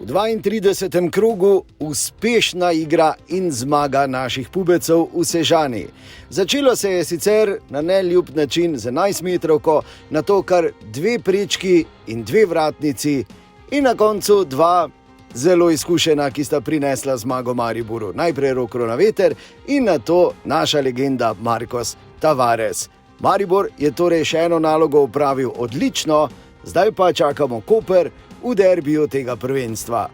V 32. krogu uspešna igra in zmaga naših pubecev v Sežani. Začelo se je sicer na neljub način z 11-metrovko, nato kar 2 prečki in 2 vratnici in na koncu 2 zelo izkušena, ki sta prinesla zmago Mariboru. Najprej Rok Kronaveter in nato naša legenda Marcos Tavares. Maribor je torej še eno nalogo opravil odlično, zdaj pa čakamo Koper v derbiju tega prvenstva.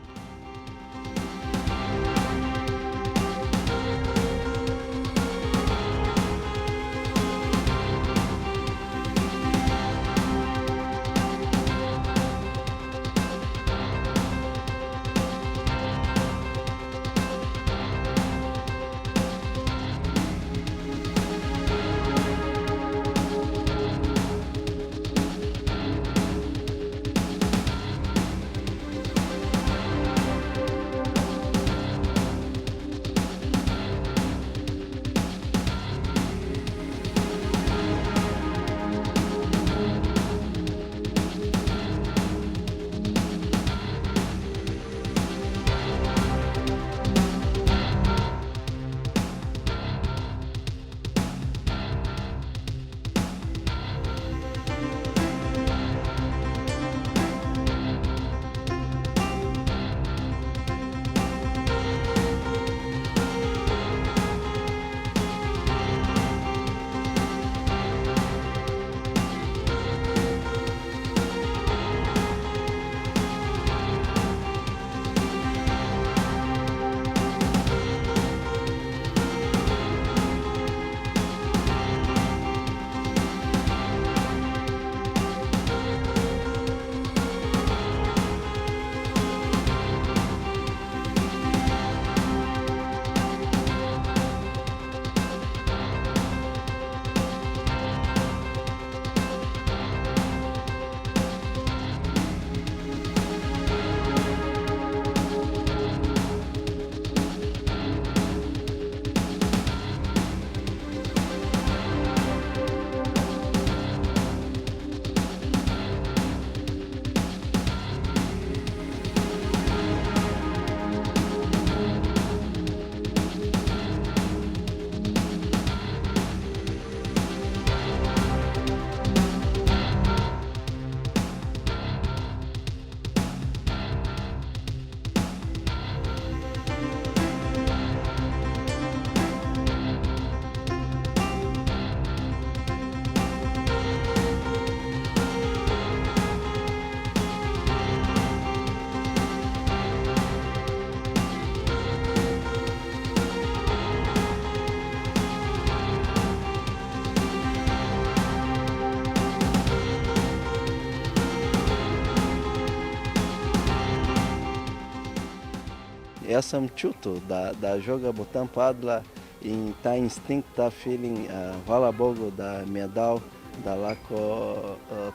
Jaz sem čutil, da žoga bo tam padla in ta instinkt, ta feeling, hvala Bogu, da mi je dal, da lahko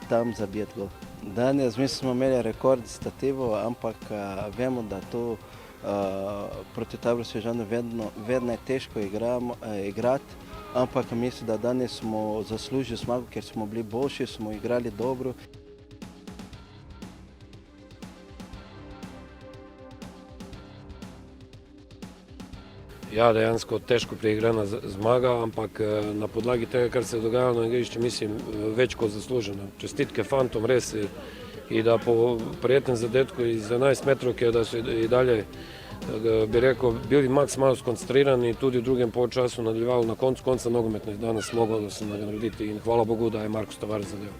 tam zabijet gol. Danes mi smo imeli rekord stativo, ampak vemo, da to proti Taboru Sežana vedno je težko igrati, ampak mislim, da danes smo zaslužili zmago, ker smo bili boljši, smo igrali dobro. Ja, dejansko težko preigrana zmaga, ampak na podlagi tega, kar se je dogajalo na igrišču, mislim, več kot zasluženo. Čestitke fantom, res, in da po prijetnem zadetku iz 11 metrovke, da so i dalje, bi rekel, bili maksimalno skoncentrirani, tudi v drugem polčasu nadaljevali na konca nogometno in danes moglo se nagraditi in hvala Bogu, da je Marcos Tavares zadel.